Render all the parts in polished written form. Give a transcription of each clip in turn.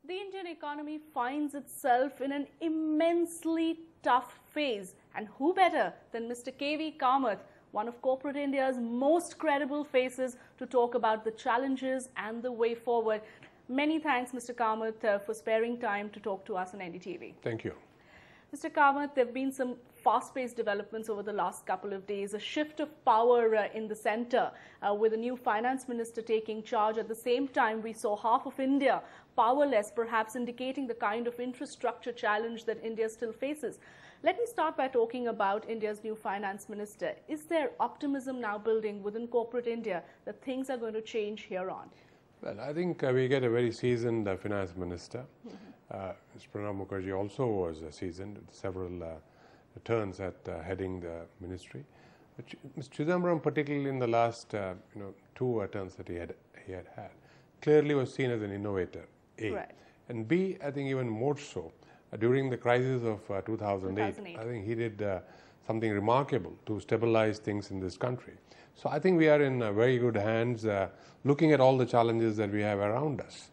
The Indian economy finds itself in an immensely tough phase. And who better than Mr. K.V. Kamath, one of corporate India's most credible faces, to talk about the challenges and the way forward. Many thanks, Mr. Kamath, for sparing time to talk to us on NDTV. Thank you. Mr. Kamath, there have been some fast-paced developments over the last couple of days, a shift of power in the centre with a new finance minister taking charge. At the same time, we saw half of India powerless, perhaps indicating the kind of infrastructure challenge that India still faces. Let me start by talking about India's new finance minister. Is there optimism now building within corporate India that things are going to change here on? Well, I think we get a very seasoned finance minister. Mr. Pranab Mukherjee also was seasoned with several turns at heading the ministry. Mr. Chidambaram, particularly in the last two turns that he had clearly was seen as an innovator, A. Right. And B, I think even more so, during the crisis of 2008, I think he did something remarkable to stabilize things in this country. So I think we are in very good hands looking at all the challenges that we have around us.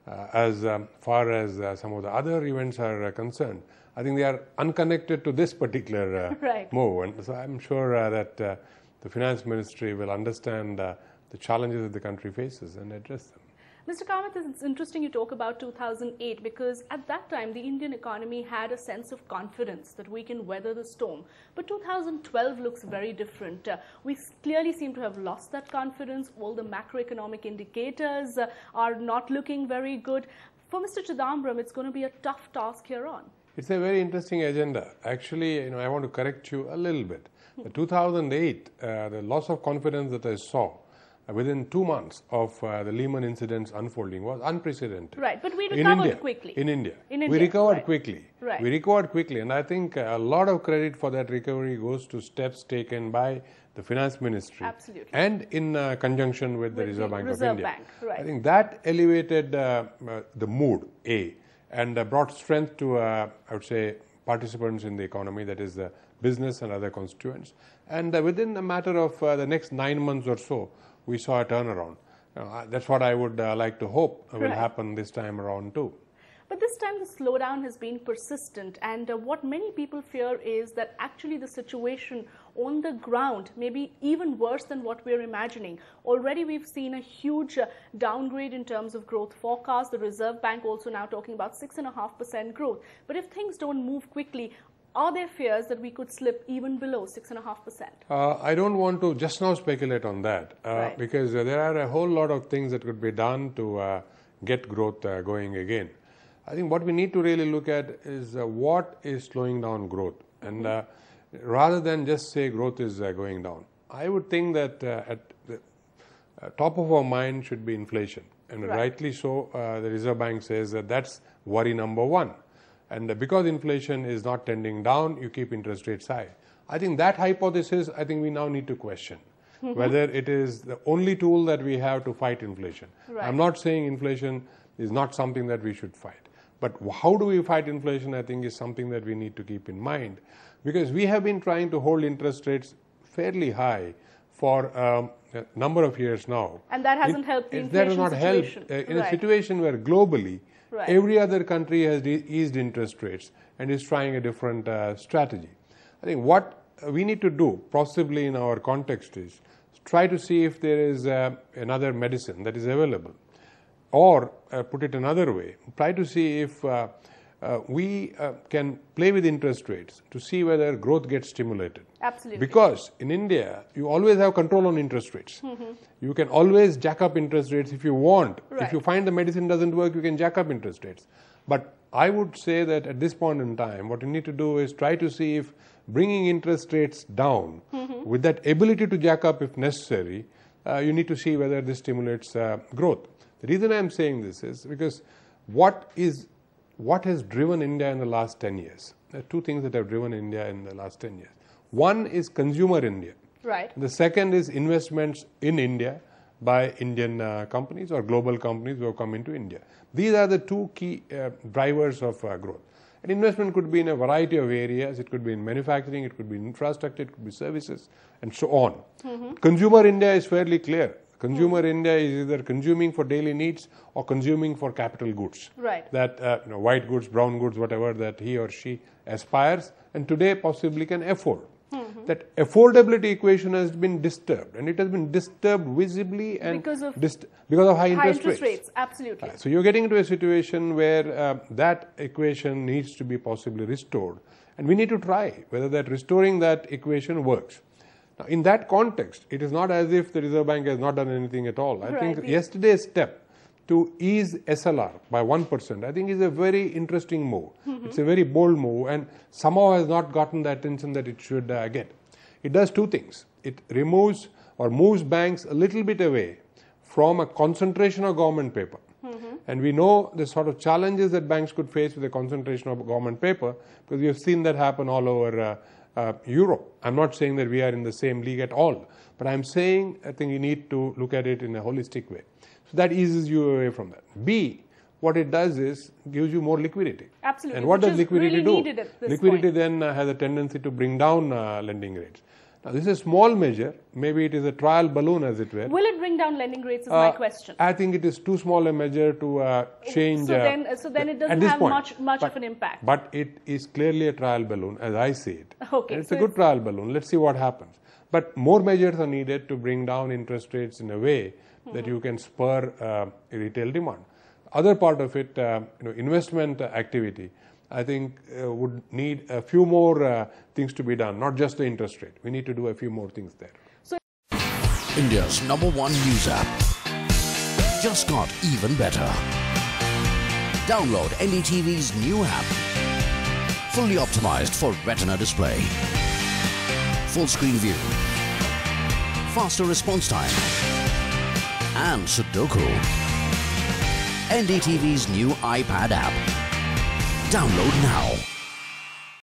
As far as some of the other events are concerned, I think they are unconnected to this particular move. And so I'm sure that the finance ministry will understand the challenges that the country faces and address them. Mr. Kamath, it's interesting you talk about 2008 because at that time the Indian economy had a sense of confidence that we can weather the storm. But 2012 looks very different. We clearly seem to have lost that confidence. All the macroeconomic indicators are not looking very good. For Mr. Chidambaram, it's going to be a tough task here on. It's a very interesting agenda. Actually, I want to correct you a little bit. The 2008, the loss of confidence that I saw within 2 months of the Lehman incidents unfolding was unprecedented. Right, but we recovered quickly. In India. We recovered quickly. Right. We recovered quickly, and I think a lot of credit for that recovery goes to steps taken by the finance ministry. Absolutely. And in conjunction with the Reserve Bank of India. Right. I think that elevated the mood, A, and brought strength to, I would say, participants in the economy, that is the business and other constituents. And within a matter of the next 9 months or so, we saw a turnaround. That's what I would like to hope will happen this time around too. But this time the slowdown has been persistent, and what many people fear is that actually the situation on the ground may be even worse than what we're imagining. Already we've seen a huge downgrade in terms of growth forecast. The Reserve Bank also now talking about 6.5% growth. But if things don't move quickly, are there fears that we could slip even below 6.5%? I don't want to just now speculate on that because there are a whole lot of things that could be done to get growth going again. I think what we need to really look at is what is slowing down growth. And rather than just say growth is going down, I would think that at the top of our mind should be inflation. And rightly so, the Reserve Bank says that that's worry number one. And because inflation is not tending down, you keep interest rates high. I think that hypothesis, I think we now need to question whether it is the only tool that we have to fight inflation. I'm not saying inflation is not something that we should fight. But how do we fight inflation, I think, is something that we need to keep in mind. Because we have been trying to hold interest rates fairly high for a number of years now. And that hasn't helped the inflation situation. That has not helped in a situation where globally, every other country has eased interest rates and is trying a different strategy. I think what we need to do, possibly in our context, is try to see if there is another medicine that is available. Or, put it another way, try to see if we can play with interest rates to see whether growth gets stimulated. Absolutely. Because in India, you always have control on interest rates. You can always jack up interest rates if you want. If you find the medicine doesn't work, you can jack up interest rates. But I would say that at this point in time, what you need to do is try to see if bringing interest rates down with that ability to jack up if necessary, you need to see whether this stimulates growth. The reason I'm saying this is because what has driven India in the last 10 years? There are two things that have driven India in the last 10 years. One is consumer India. Right. The second is investments in India by Indian companies or global companies who have come into India. These are the two key drivers of growth. And investment could be in a variety of areas. It could be in manufacturing, it could be in infrastructure, it could be services, and so on. Consumer India is fairly clear. Consumer India is either consuming for daily needs or consuming for capital goods. Right. That white goods, brown goods, whatever that he or she aspires and today possibly can afford. That affordability equation has been disturbed, and it has been disturbed visibly and because of high interest rates. Absolutely. So you're getting into a situation where that equation needs to be possibly restored, and we need to try whether that restoring that equation works. Now, in that context, it is not as if the Reserve Bank has not done anything at all. I think yesterday's step to ease SLR by 1%, I think is a very interesting move. It's a very bold move and somehow has not gotten the attention that it should get. It does two things. It removes or moves banks a little bit away from a concentration of government paper. And we know the sort of challenges that banks could face with a concentration of government paper, because we have seen that happen all over Europe. I'm not saying that we are in the same league at all, but I'm saying I think you need to look at it in a holistic way. So that eases you away from that. B, what it does is gives you more liquidity. Absolutely. And what does liquidity really do? Liquidity then has a tendency to bring down lending rates. Now, this is a small measure. Maybe it is a trial balloon, as it were. Will it bring down lending rates is my question. I think it is too small a measure to change. So then it doesn't have much of an impact. But it is clearly a trial balloon, as I see it. Okay. And it's a good trial balloon. Let's see what happens. But more measures are needed to bring down interest rates in a way that you can spur retail demand. Other part of it, investment activity, I think would need a few more things to be done, not just the interest rate. We need to do a few more things there. So, India's #1 news app just got even better. Download NDTV's new app, fully optimized for Retina display, full screen view, faster response time, and Sudoku. NDTV's new iPad app. Download now.